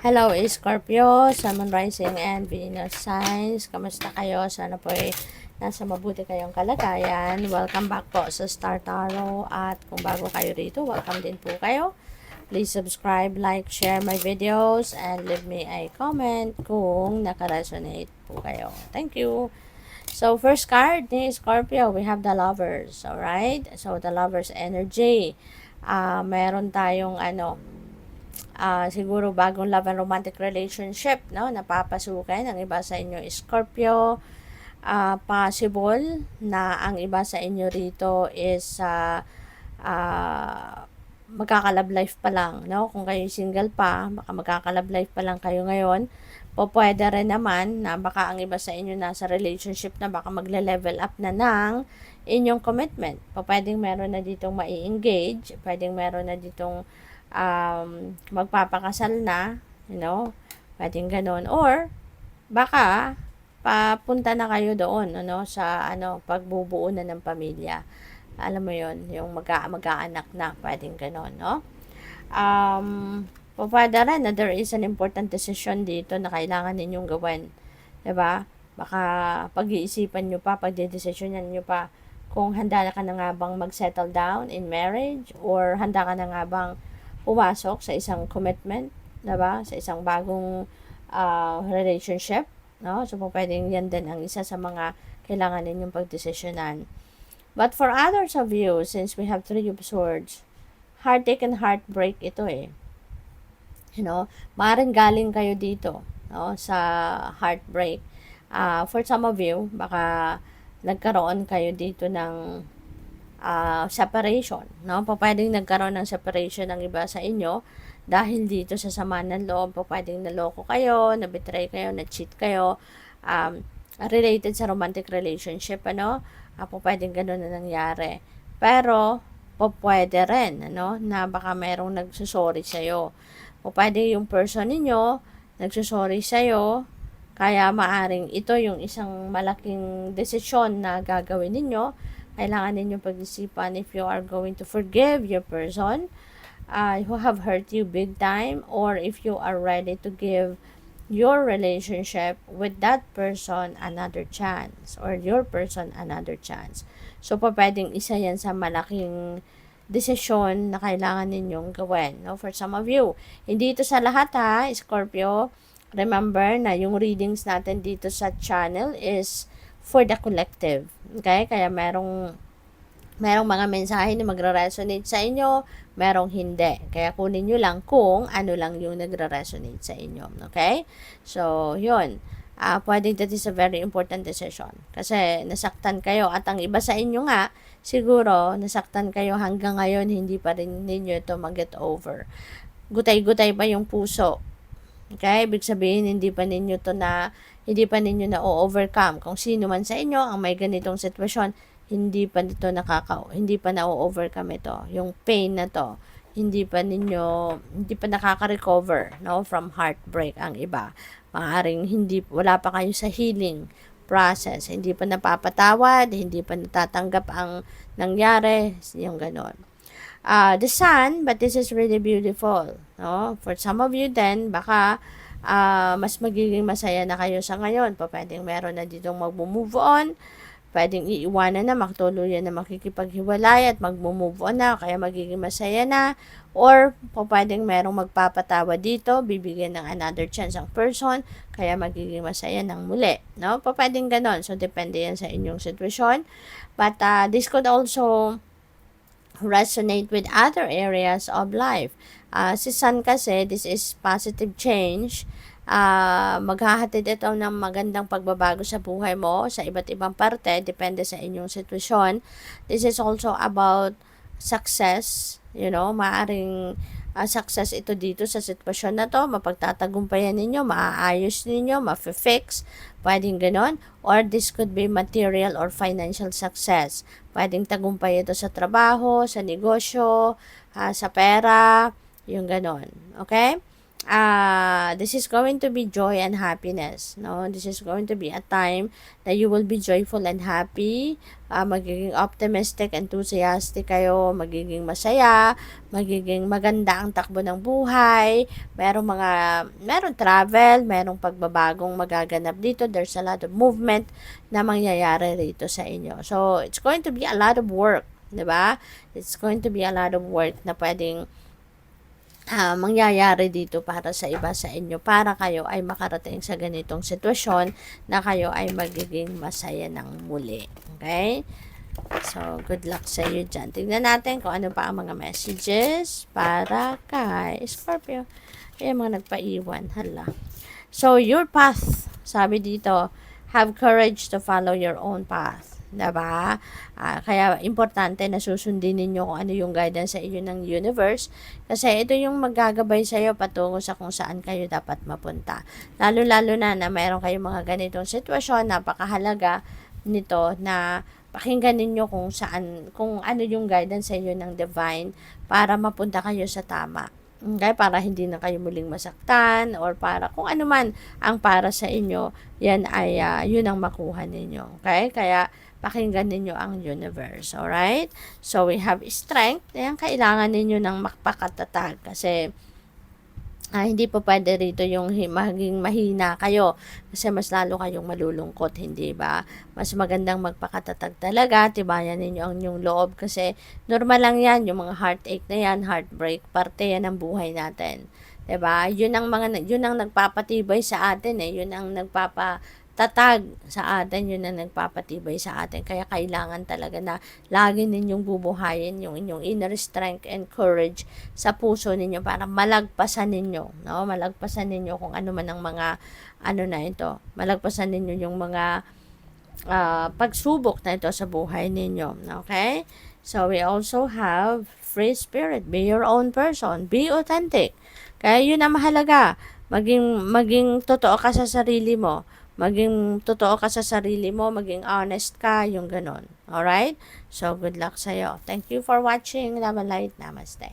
Hello, Scorpio, Sun, Moon Rising, and Venus Signs. Kamusta kayo? Sana po ay nasa mabuti kayong kalagayan. Welcome back po sa Star Tarot. At kung bago kayo rito, welcome din po kayo. Please subscribe, like, share my videos, and leave me a comment kung nakaresonate po kayo. Thank you. So, first card ni Scorpio, we have the Lovers. Alright? So, the Lovers energy. Meron tayong siguro bagong love and romantic relationship, no? Napapasukan ang iba sa inyo, Scorpio. Possible na ang iba sa inyo rito is magkakalove life pa lang, no? Kung kayo single pa, baka magkakalove life pa lang kayo ngayon. Pwede rin naman na baka ang iba sa inyo nasa relationship na baka magle-level up na ng inyong commitment. Pwedeng meron na ditong mai-engage, pwedeng meron na ditong magpapakasal na, pwedeng ganon. Or, baka, papunta na kayo doon, sa, pagbubuo na ng pamilya. Alam mo yon, yung mag-aanak na, pwedeng ganon, no? Pwede rin na there is an important decision dito na kailangan ninyong gawin. Diba? Baka pag-iisipan nyo pa, pagdedesisyonan nyo pa, kung handa ka na nga bang mag-settle down in marriage, or handa ka na nga bang pumasok sa isang commitment, diba? Sa isang bagong relationship, no? So, pwedeng yan din ang isa sa mga kailangan ninyong pagdesisyonan. But for others of you, since we have Three of Swords, heartache and heartbreak ito eh. Maaaring galing kayo dito, no? Sa heartbreak. For some of you, baka nagkaroon kayo dito ng separation, no? Pwedeng nagkaroon ng separation ng iba sa inyo dahil dito sa sama ng loob. Pwedeng naloko kayo, na-betray kayo, na-cheat kayo, related sa romantic relationship, pwedeng ganun na nangyari. Pero, pwede rin, na baka merong nagsusorry sa'yo. Pwede yung person ninyo, nagsusorry sa'yo, kaya maaring ito yung isang malaking desisyon na gagawin ninyo. Kailangan ninyong pag-isipan if you are going to forgive your person who have hurt you big time, or if you are ready to give your relationship with that person another chance, or your person another chance. So, pwedeng isa yan sa malaking desisyon na kailangan ninyong gawin. No? For some of you, hindi ito sa lahat ha, Scorpio. Remember na yung readings natin dito sa channel is for the collective. Okay? Kaya merong mga mensahe na magre-resonate sa inyo, merong hindi. Kaya kunin nyo lang kung ano lang yung nagre-resonate sa inyo. Okay? So, yun. Pwedeng that is a very important decision. Kasi nasaktan kayo at ang iba sa inyo nga, siguro nasaktan kayo hanggang ngayon, hindi pa rin ninyo ito mag-get over. Gutay-gutay pa yung puso. Okay? Ibig sabihin, hindi pa ninyo na-overcome. Kung sino man sa inyo ang may ganitong sitwasyon, hindi pa na-overcome ito. Yung pain na to, hindi pa nakaka-recover, no, from heartbreak ang iba. Maaring wala pa kayo sa healing process, hindi pa napapatawad, hindi pa natatanggap ang nangyari, yung ganon. The sun, but this is really beautiful, no? For some of you then, baka mas magiging masaya na kayo sa ngayon. Pwedeng meron na ditong mag-move on, pwedeng iiwanan na, magtuluyan na makikipaghiwalay at mag-move on na, kaya magiging masaya na, or pwedeng merong magpapatawa dito, bibigyan ng another chance ang person, kaya magiging masaya ng muli, no? Pwedeng ganon. So, depende yan sa inyong sitwasyon. But this could also resonate with other areas of life. Si Sun kasi, this is positive change. Maghahatid ito ng magandang pagbabago sa buhay mo sa iba't ibang parte, depende sa inyong sitwasyon. This is also about success, maaring success ito dito sa sitwasyon na to, mapagtatagumpayan ninyo, maaayos ninyo, ma-fix, pwedeng ganon. Or this could be material or financial success. Pwedeng tagumpay ito sa trabaho, sa negosyo, sa pera, yung ganon. Okay? this is going to be joy and happiness, no? This is going to be a time that you will be joyful and happy, magiging optimistic, enthusiastic kayo, magiging masaya, magiging maganda ang takbo ng buhay, meron travel, merong pagbabagong magaganap dito, there's a lot of movement na mangyayari rito sa inyo. So, it's going to be a lot of work, di ba? It's going to be a lot of work na pwedeng mangyayari dito para sa iba sa inyo, para kayo ay makarating sa ganitong sitwasyon na kayo ay magiging masaya ng muli. Okay? So, good luck sa iyo dyan. Tignan natin kung ano pa ang mga messages para kay Scorpio. Ayan, mga nagpaiwan. Hala. So, your path, sabi dito, have courage to follow your own path. Diba? Kaya importante na susundin ninyo kung ano yung guidance sa inyo ng universe, kasi ito yung maggagabay sa iyo patungo sa kung saan kayo dapat mapunta. Lalo-lalo na mayroon kayong mga ganitong sitwasyon, napakahalaga nito na pakinggan ninyo kung ano yung guidance sa inyo ng divine para mapunta kayo sa tama. Okay, para hindi na kayo muling masaktan, or para kung ano man ang para sa inyo, yan ay yun ang makuha ninyo. Okay? Kaya pakinggan ninyo ang universe. Alright? So, we have strength. Ayan, kailangan ninyo ng makpakatatag kasi hindi po pwede rito yung maging mahina kayo kasi mas lalo kayong malulungkot, hindi ba? Mas magandang magpakatatag talaga, tibayan ninyo ang inyong loob kasi normal lang yan, yung mga heartache na yan, heartbreak, parte yan ng buhay natin. 'Di ba? Yun ang nagpapatibay sa atin yun ang nagpapatatag sa atin, yun ang nagpapatibay sa atin. Kaya kailangan talaga na lagi ninyong bubuhayin yung inyong inner strength and courage sa puso ninyo para malagpasan ninyo, no? Malagpasan ninyo kung ano man ang mga malagpasan ninyo yung mga pagsubok na ito sa buhay ninyo. Okay? So, we also have free spirit. Be your own person. Be authentic. Kaya yun ang mahalaga. Maging totoo ka sa sarili mo. Maging totoo ka sa sarili mo. Maging honest ka. Yung ganon. Alright? So, good luck sa'yo. Thank you for watching. Love and light. Namaste.